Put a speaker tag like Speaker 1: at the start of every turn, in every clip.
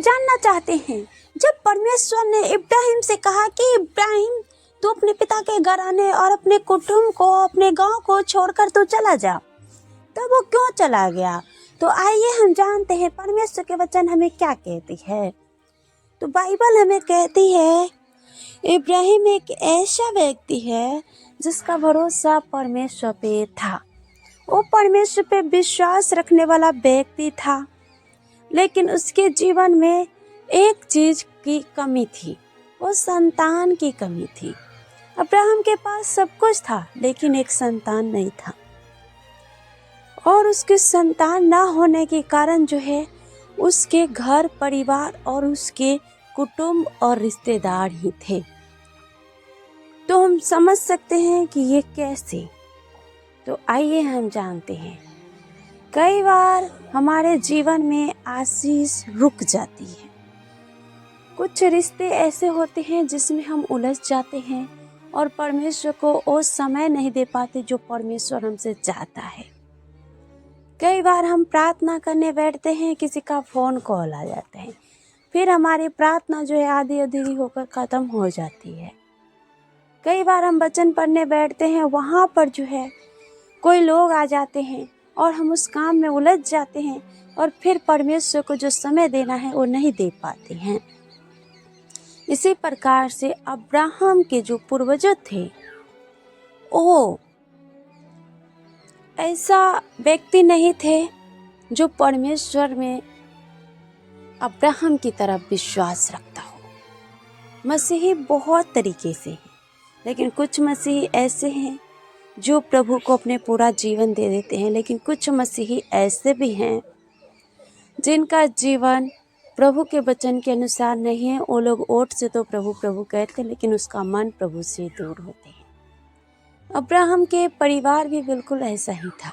Speaker 1: जानना चाहते हैं, जब परमेश्वर ने इब्राहिम से कहा कि इब्राहिम तू अपने पिता के घराने और अपने कुटुंब को, अपने गांव को छोड़कर तू चला जा, तब वो क्यों चला गया? तो आइए हम जानते हैं परमेश्वर के वचन हमें क्या कहती है। तो बाइबल हमें कहती है इब्राहिम एक ऐसा व्यक्ति है जिसका भरोसा परमेश्वर पे था। वो परमेश्वर पे विश्वास रखने वाला व्यक्ति था, लेकिन उसके जीवन में एक चीज की कमी थी, वो संतान की कमी थी। अब्राहम के पास सब कुछ था लेकिन एक संतान नहीं था, और उसके संतान ना होने के कारण जो है उसके घर परिवार और उसके कुटुंब और रिश्तेदार ही थे। तो हम समझ सकते हैं कि ये कैसे। तो आइए हम जानते हैं, कई बार हमारे जीवन में आशीष रुक जाती है। कुछ रिश्ते ऐसे होते हैं जिसमें हम उलझ जाते हैं और परमेश्वर को वो समय नहीं दे पाते जो परमेश्वर हमसे चाहता है। कई बार हम प्रार्थना करने बैठते हैं, किसी का फ़ोन कॉल आ जाता है, फिर हमारी प्रार्थना जो है आधी अधूरी होकर ख़त्म हो जाती है। कई बार हम वचन पढ़ने बैठते हैं, वहाँ पर जो है कोई लोग आ जाते हैं और हम उस काम में उलझ जाते हैं और फिर परमेश्वर को जो समय देना है वो नहीं दे पाते हैं। इसी प्रकार से अब्राहम के जो पूर्वज थे, वो ऐसा व्यक्ति नहीं थे जो परमेश्वर में अब्राहम की तरह विश्वास रखता हो। मसीही बहुत तरीके से हैं, लेकिन कुछ मसीही ऐसे हैं जो प्रभु को अपने पूरा जीवन दे देते हैं, लेकिन कुछ मसीही ऐसे भी हैं जिनका जीवन प्रभु के वचन के अनुसार नहीं है। वो लोग ओठ से तो प्रभु प्रभु कहते हैं, लेकिन उसका मन प्रभु से दूर होते हैं। अब्राहम के परिवार भी बिल्कुल ऐसा ही था।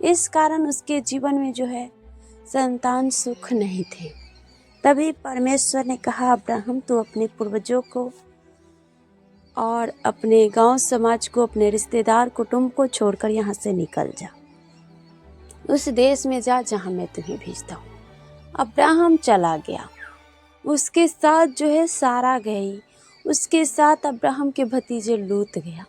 Speaker 1: इस कारण उसके जीवन में जो है संतान सुख नहीं थे। तभी परमेश्वर ने कहा, अब्राहम तू अपने पूर्वजों को और अपने गांव समाज को, अपने रिश्तेदार कुटुंब को छोड़कर यहाँ से निकल जा, उस देश में जा जहाँ मैं तुम्हें भेजता हूँ। अब्राहम चला गया, उसके साथ जो है सारा गई, उसके साथ अब्राहम के भतीजे लूत गया।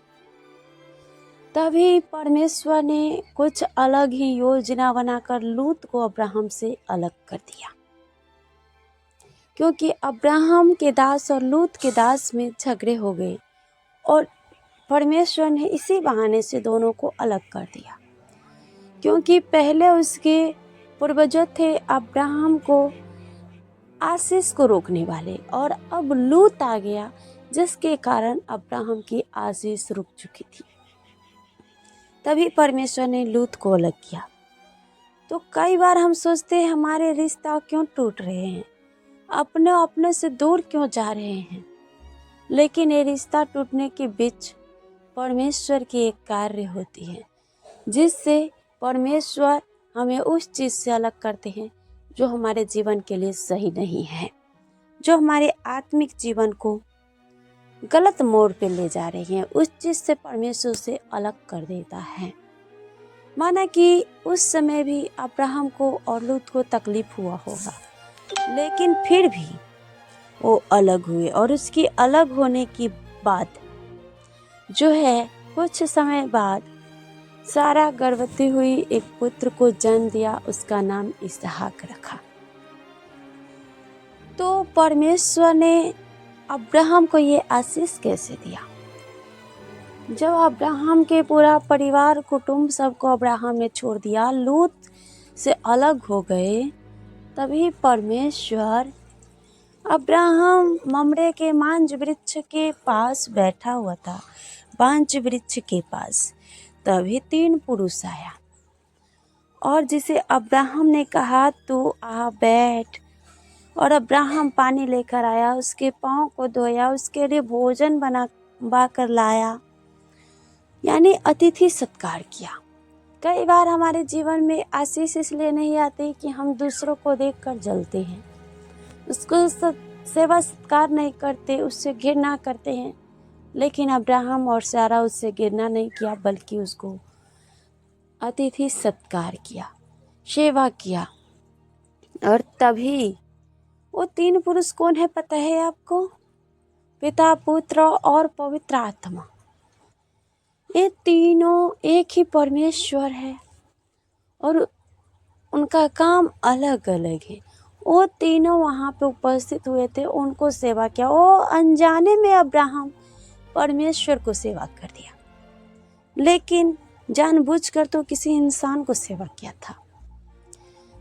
Speaker 1: तभी परमेश्वर ने कुछ अलग ही योजना बनाकर लूत को अब्राहम से अलग कर दिया, क्योंकि अब्राहम के दास और लूत के दास में झगड़े हो गए और परमेश्वर ने इसी बहाने से दोनों को अलग कर दिया। क्योंकि पहले उसके पूर्वज थे अब्राहम को आशीष को रोकने वाले, और अब लूत आ गया जिसके कारण अब्राहम की आशीष रुक चुकी थी। तभी परमेश्वर ने लूत को अलग किया। तो कई बार हम सोचते हैं हमारे रिश्ता क्यों टूट रहे हैं, अपने अपने से दूर क्यों जा रहे हैं, लेकिन ये रिश्ता टूटने के बीच परमेश्वर की एक कार्य होती है जिससे परमेश्वर हमें उस चीज़ से अलग करते हैं जो हमारे जीवन के लिए सही नहीं है, जो हमारे आत्मिक जीवन को गलत मोड़ पे ले जा रही है। उस चीज़ से परमेश्वर से अलग कर देता है। माना कि उस समय भी अब्राहम को और लूत को तकलीफ हुआ होगा, लेकिन फिर भी वो अलग हुए, और उसकी अलग होने की बाद जो है कुछ समय बाद सारा गर्भवती हुई, एक पुत्र को जन्म दिया, उसका नाम इसहाक रखा। तो परमेश्वर ने अब्राहम को ये आशीष कैसे दिया? जब अब्राहम के पूरा परिवार कुटुंब सबको अब्राहम ने छोड़ दिया, लूत से अलग हो गए, तभी परमेश्वर अब्राहम ममरे के मांझ वृक्ष के पास बैठा हुआ था, बांज वृक्ष के पास। तभी 3 पुरुष आया और जिसे अब्राहम ने कहा तू आ बैठ, और अब्राहम पानी लेकर आया, उसके पाँव को धोया, उसके लिए भोजन बना कर लाया, यानी अतिथि सत्कार किया। कई बार हमारे जीवन में आशीष इसलिए नहीं आती कि हम दूसरों को देखकर जलते हैं, उसको सेवा सत्कार नहीं करते, उससे घृणा करते हैं। लेकिन अब्राहम और सारा उससे घृणा नहीं किया, बल्कि उसको अतिथि सत्कार किया, सेवा किया, और तभी वो 3 पुरुष कौन है पता है आपको? पिता, पुत्र और पवित्र आत्मा। ये तीनों एक ही परमेश्वर है और उनका काम अलग अलग है। वो तीनों वहाँ पे उपस्थित हुए थे, उनको सेवा किया। वो अनजाने में अब्राहम परमेश्वर को सेवा कर दिया, लेकिन जानबूझकर तो किसी इंसान को सेवा किया था।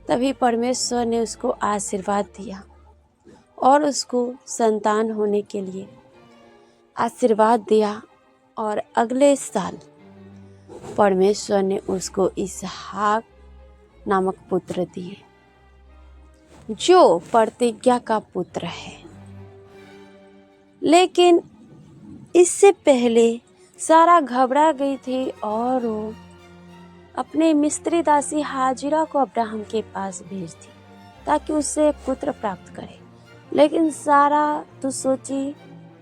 Speaker 1: तभी परमेश्वर ने उसको आशीर्वाद दिया और उसको संतान होने के लिए आशीर्वाद दिया। और अगले साल परमेश्वर ने उसको इसहाक नामक पुत्र दिए, जो प्रतिज्ञा का पुत्र है। लेकिन इससे पहले सारा घबरा गई थी और वो अपने मिस्त्री दासी हाजिरा को अब्राहम के पास भेज दी ताकि उससे एक पुत्र प्राप्त करे। लेकिन सारा तो सोची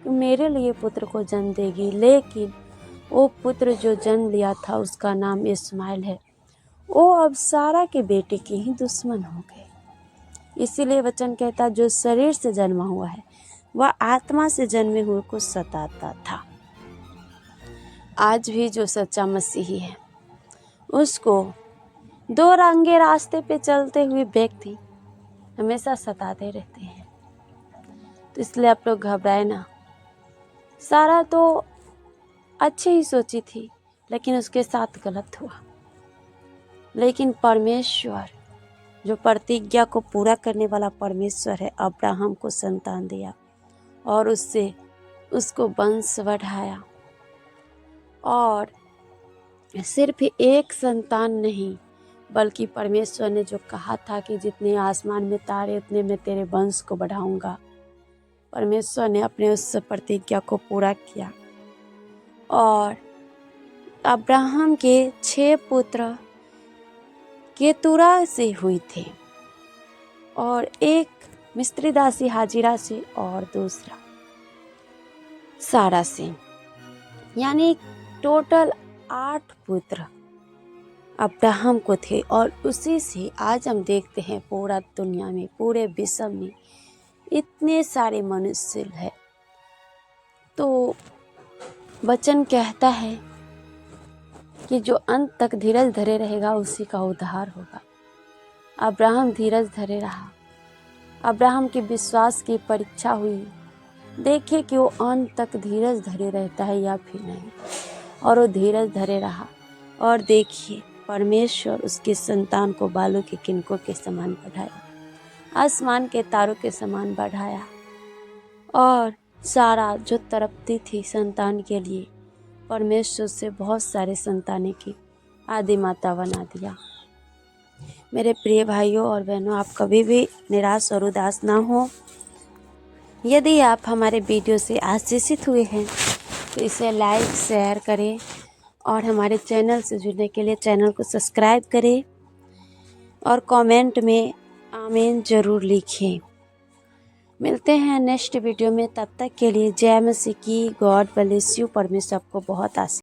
Speaker 1: कि मेरे लिए पुत्र को जन्म देगी, लेकिन वो पुत्र जो जन्म लिया था उसका नाम इस्माइल है। वो अब सारा के बेटे के ही दुश्मन हो गए। इसीलिए वचन कहता, जो शरीर से जन्मा हुआ है वह आत्मा से जन्मे हुए को सताता था। आज भी जो सच्चा मसीही है उसको दो रंगे रास्ते पे चलते हुए व्यक्ति हमेशा सताते रहते हैं। तो इसलिए आप लोग घबराए ना। सारा तो अच्छी ही सोची थी, लेकिन उसके साथ गलत हुआ। लेकिन परमेश्वर जो प्रतिज्ञा को पूरा करने वाला परमेश्वर है, अब्राहम को संतान दिया और उससे उसको वंश बढ़ाया। और सिर्फ एक संतान नहीं, बल्कि परमेश्वर ने जो कहा था कि जितने आसमान में तारे उतने मैं तेरे वंश को बढ़ाऊंगा, परमेश्वर ने अपने उस प्रतिज्ञा को पूरा किया। और अब्राहम के 6 पुत्र केतुरा से हुई थे और एक मिस्त्री दासी हाजिरा से और दूसरा सारा से, यानी टोटल 8 पुत्र अब्राहम को थे। और उसी से आज हम देखते हैं पूरा दुनिया में, पूरे विश्व में इतने सारे मनुष्य हैं। तो वचन कहता है कि जो अंत तक धीरज धरे रहेगा उसी का उद्धार होगा। अब्राहम धीरज धरे रहा। अब्राहम के विश्वास की परीक्षा हुई, देखे कि वो अंत तक धीरज धरे रहता है या फिर नहीं। और वो धीरज धरे रहा और देखिए परमेश्वर उसके संतान को बालों के किनकों के समान बढ़ाया, आसमान के तारों के समान बढ़ाया। और सारा जो तड़पती थी संतान के लिए, परमेश्वर से बहुत सारे संतानें की आदि माता बना दिया। मेरे प्रिय भाइयों और बहनों, आप कभी भी निराश और उदास ना हो। यदि आप हमारे वीडियो से आशीषित हुए हैं तो इसे लाइक शेयर करें और हमारे चैनल से जुड़ने के लिए चैनल को सब्सक्राइब करें और कमेंट में आमीन ज़रूर लिखें। मिलते हैं नेक्स्ट वीडियो में, तब तक के लिए जय मसीह की। God bless you. परमेश्वर आपको बहुत आशीष